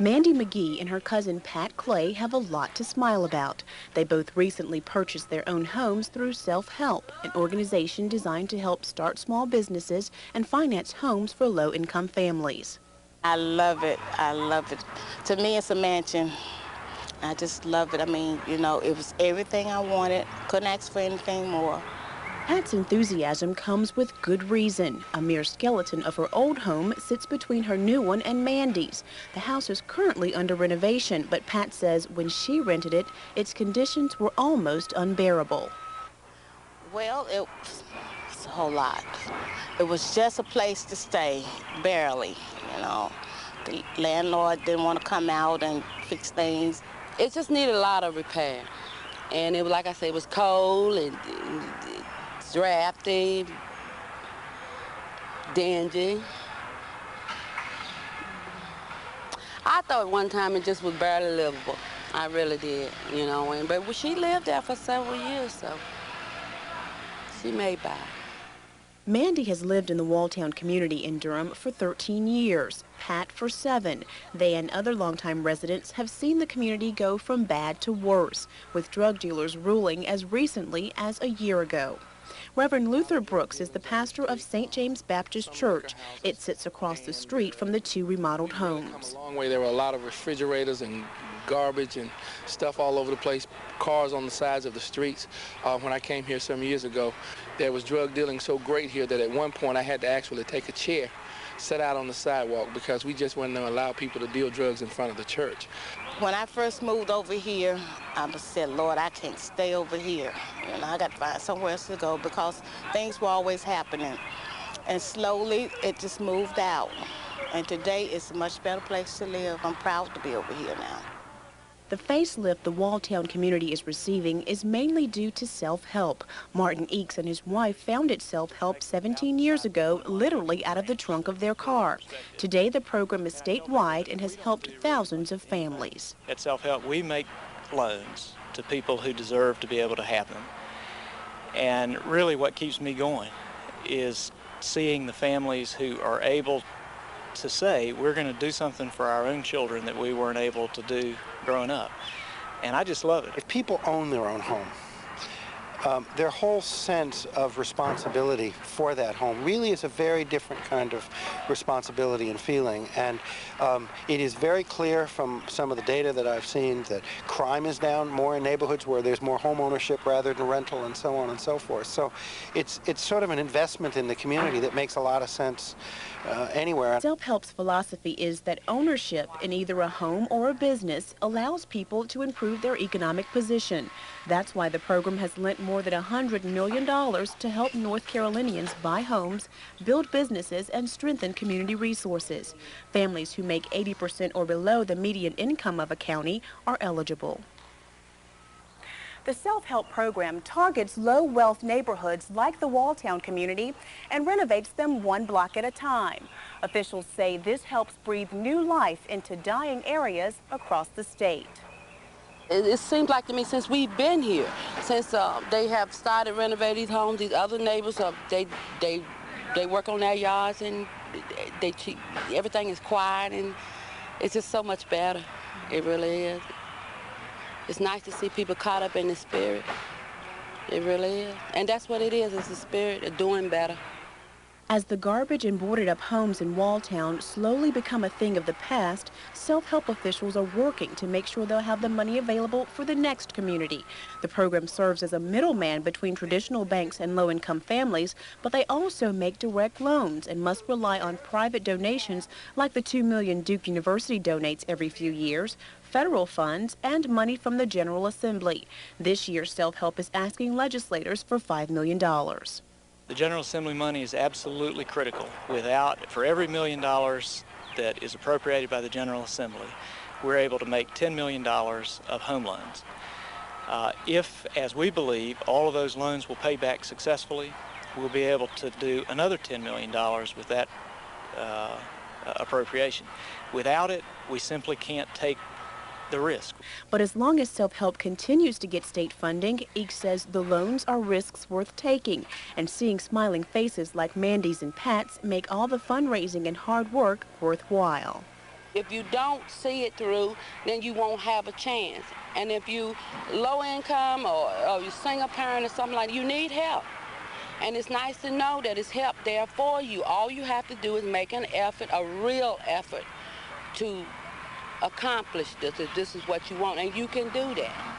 Mandy McGee and her cousin Pat Clay have a lot to smile about. They both recently purchased their own homes through Self-Help, an organization designed to help start small businesses and finance homes for low-income families. I love it. I love it. To me, it's a mansion. I just love it. I mean, you know, it was everything I wanted. Couldn't ask for anything more. Pat's enthusiasm comes with good reason. A mere skeleton of her old home sits between her new one and Mandy's. The house is currently under renovation, but Pat says when she rented it, its conditions were almost unbearable. Well, it was a whole lot. It was just a place to stay, barely, you know. The landlord didn't want to come out and fix things. It just needed a lot of repair. And it was, like I said, it was cold and drafty, dingy. I thought one time it just was barely livable. I really did, you know. But she lived there for several years, so she made by. Mandy has lived in the Walltown community in Durham for 13 years, Pat for 7. They and other longtime residents have seen the community go from bad to worse, with drug dealers ruling as recently as a year ago. Reverend Luther Brooks is the pastor of St. James Baptist Church. It sits across the street from the 2 remodeled homes. A long way. There were a lot of refrigerators and garbage and stuff all over the place, cars on the sides of the streets. When I came here some years ago, there was drug dealing so great here that at one point I had to actually take a chair, sit out on the sidewalk, because we just weren't going to allow people to deal drugs in front of the church. When I first moved over here, I said, Lord, I can't stay over here. You know, I got to find somewhere else to go because things were always happening. And slowly, it just moved out. And today, it's a much better place to live. I'm proud to be over here now. The facelift the Walltown community is receiving is mainly due to Self-Help. Martin EAKES and his wife founded Self-Help 17 years ago, literally out of the trunk of their car. Today, the program is statewide and has helped thousands of families. At Self-Help, we make loans to people who deserve to be able to have them. And really what keeps me going is seeing the families who are able to say, we're going to do something for our own children that we weren't able to do growing up. And I just love it. If people own their own home, their whole sense of responsibility for that home really is a very different kind of responsibility and feeling. And it is very clear from some of the data that I've seen that crime is down more in neighborhoods where there's more home ownership rather than rental and so on and so forth. So it's sort of an investment in the community that makes a lot of sense anywhere. Self-Help's philosophy is that ownership in either a home or a business allows people to improve their economic position. That's why the program has lent more than $100 million to help North Carolinians buy homes, build businesses, and strengthen community resources. Families who make 80% or below the median income of a county are eligible. The Self-Help program targets low-wealth neighborhoods like the Walltown community and renovates them one block at a time. Officials say this helps breathe new life into dying areas across the state. It seems like to me since we've been here, since they have started renovating these homes, these other neighbors, they work on their yards and everything is quiet and it's just so much better. It really is. It's nice to see people caught up in the spirit. It really is. And that's what it is. It's the spirit of doing better. As the garbage and boarded-up homes in Walltown slowly become a thing of the past, Self-Help officials are working to make sure they'll have the money available for the next community. The program serves as a middleman between traditional banks and low-income families, but they also make direct loans and must rely on private donations like the $2 million Duke University donates every few years, federal funds, and money from the General Assembly. This year, Self-Help is asking legislators for $5 million. The General Assembly money is absolutely critical. For every $1 million that is appropriated by the General Assembly, we're able to make $10 million of home loans. If, as we believe, all of those loans will pay back successfully, we'll be able to do another $10 million with that appropriation. Without it, we simply can't take the risk. But as long as Self-Help continues to get state funding, EAKES says the loans are risks worth taking, and seeing smiling faces like Mandy's and Pat's make all the fundraising and hard work worthwhile. If you don't see it through, then you won't have a chance. And if you low income or you single parent or something like that, you need help. And it's nice to know that it's help there for you. All you have to do is make an effort, a real effort, to accomplish this if this is what you want, and you can do that.